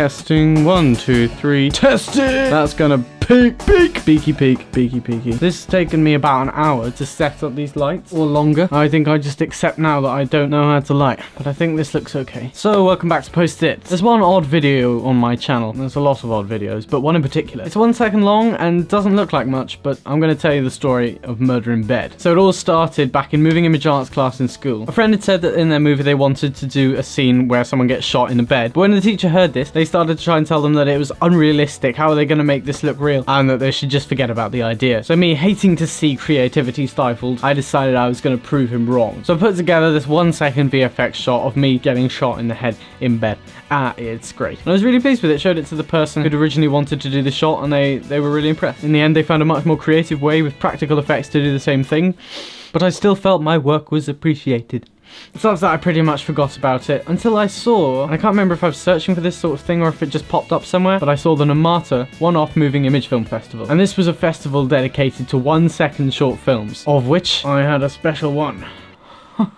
Testing, 1, 2, 3, test it! That's gonna peaky. This has taken me about an hour to set up these lights, or longer. I think I just accept now that I don't know how to light, but I think this looks okay. So welcome back to Post It. There's one odd video on my channel. There's a lot of odd videos, but one in particular. It's 1 second long and doesn't look like much, but I'm going to tell you the story of murder in bed. So it all started back in moving image arts class in school. A friend had said that in their movie they wanted to do a scene where someone gets shot in a bed. But when the teacher heard this, they started to try and tell them that it was unrealistic. How are they going to make this look real? And that they should just forget about the idea. So me hating to see creativity stifled, I decided I was going to prove him wrong. So I put together this 1 second VFX shot of me getting shot in the head in bed. It's great. And I was really pleased with it. Showed it to the person who'd originally wanted to do the shot, and they were really impressed. In the end, they found a much more creative way with practical effects to do the same thing, but I still felt my work was appreciated. It's after that I pretty much forgot about it until I saw, and I can't remember if I was searching for this sort of thing or if it just popped up somewhere, but I saw the Noemata one-off moving image film festival. And this was a festival dedicated to 1 second short films, of which I had a special one.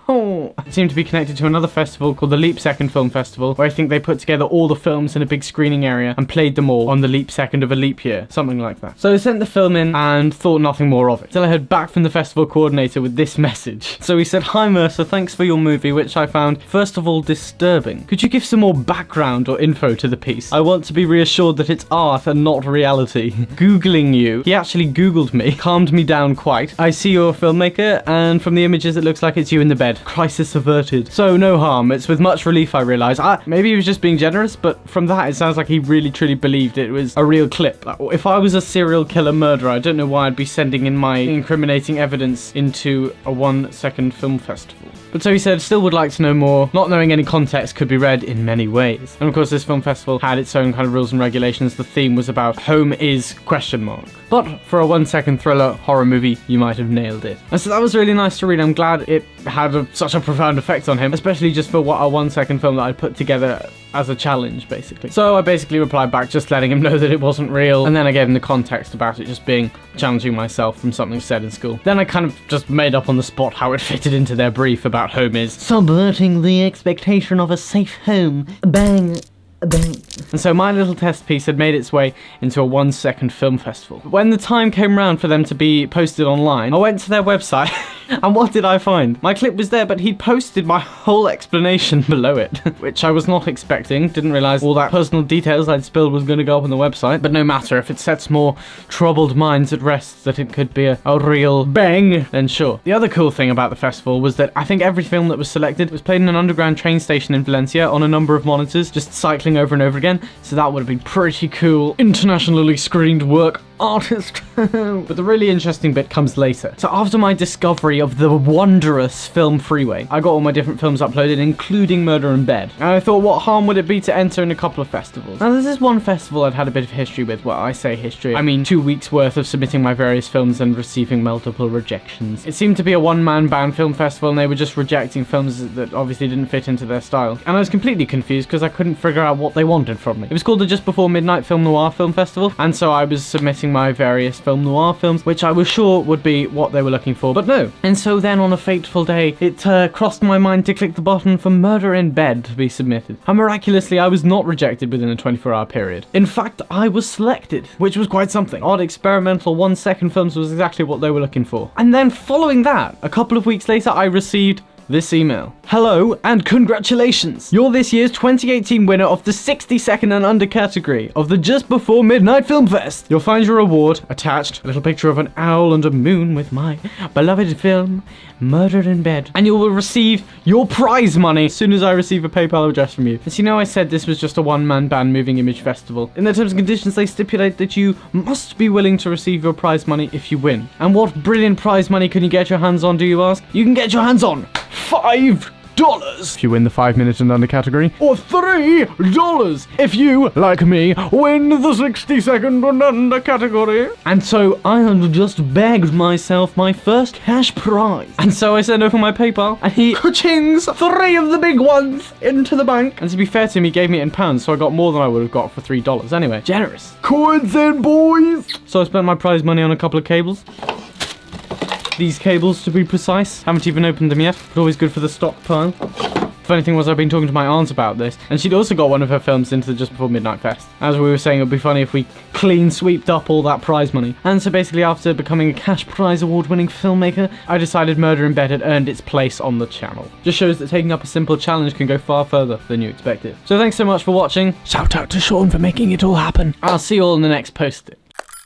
It seemed to be connected to another festival called the Leap Second Film Festival, where I think they put together all the films in a big screening area and played them all on the leap second of a leap year, something like that. So I sent the film in and thought nothing more of it, till I heard back from the festival coordinator with this message. So he said, "Hi Mercer, thanks for your movie, which I found, first of all, disturbing. Could you give some more background or info to the piece? I want to be reassured that it's art and not reality. Googling you." He actually Googled me, calmed me down quite. "I see you're a filmmaker, and from the images it looks like it's you in the bed. Crisis averted. So no harm." It's with much relief I realise. Maybe he was just being generous, but from that it sounds like he really truly believed it was a real clip. If I was a serial killer murderer, I don't know why I'd be sending in my incriminating evidence into a 1 second film festival. But so he said, still would like to know more. Not knowing any context could be read in many ways. And of course this film festival had its own kind of rules and regulations. The theme was about home is ? But for a 1 second thriller horror movie, you might have nailed it. And so that was really nice to read. I'm glad it had such a profound effect on him, especially just for what a 1 second film that I put together as a challenge, basically. So I basically replied back, just letting him know that it wasn't real, and then I gave him the context about it just being challenging myself from something said in school. Then I kind of just made up on the spot how it fitted into their brief about home is subverting the expectation of a safe home. Bang. And so my little test piece had made its way into a 1 second film festival. But when the time came round for them to be posted online, I went to their website and what did I find? My clip was there, but he'd posted my whole explanation below it, which I was not expecting. Didn't realise all that personal details I'd spilled was going to go up on the website. But no matter, if it sets more troubled minds at rest that it could be a real bang, then sure. The other cool thing about the festival was that I think every film that was selected was played in an underground train station in Valencia on a number of monitors, just cycling over and over again, so that would have been pretty cool. Internationally screened work artist. But the really interesting bit comes later. So after my discovery of the wondrous film freeway, I got all my different films uploaded, including Murder in Bed. And I thought, what harm would it be to enter in a couple of festivals? Now there's this one festival I'd had a bit of history with. Well, I say history, I mean 2 weeks worth of submitting my various films and receiving multiple rejections. It seemed to be a one-man band film festival, and they were just rejecting films that obviously didn't fit into their style. And I was completely confused because I couldn't figure out what they wanted from me. It was called the Just Before Midnight Film Noir Film Festival, and so I was submitting my various film noir films, which I was sure would be what they were looking for, but no. And so then on a fateful day, it crossed my mind to click the button for Murder in Bed to be submitted. And miraculously, I was not rejected within a 24-hour period. In fact, I was selected, which was quite something. Odd experimental 1 second films was exactly what they were looking for. And then following that, a couple of weeks later, I received this email. "Hello and congratulations! You're this year's 2018 winner of the 60-second and under category of the Just Before Midnight Film Fest. You'll find your award attached, a little picture of an owl and a moon with my beloved film, Murder in Bed. And you will receive your prize money as soon as I receive a PayPal address from you." As you know, I said this was just a one-man band moving image festival. In their terms and conditions, they stipulate that you must be willing to receive your prize money if you win. And what brilliant prize money can you get your hands on, do you ask? You can get your hands on $5 if you win the 5-minute and under category, or $3 if you, like me, win the 60-second and under category. And so I have just bagged myself my first cash prize. And so I sent over my PayPal, and he ka-chings 3 of the big ones into the bank. And to be fair to him, he gave me it in pounds, so I got more than I would have got for $3. Anyway, generous. Coins in, boys! So I spent my prize money on a couple of cables. These cables, to be precise. Haven't even opened them yet, but always good for the stockpile. Funny thing was, I've been talking to my aunt about this, and she'd also got one of her films into the Just Before Midnight Fest. As we were saying, it would be funny if we clean sweeped up all that prize money. And so basically, after becoming a cash prize award-winning filmmaker, I decided Murder in Bed had earned its place on the channel. Just shows that taking up a simple challenge can go far further than you expected. So thanks so much for watching. Shout out to Sean for making it all happen. I'll see you all in the next post-it.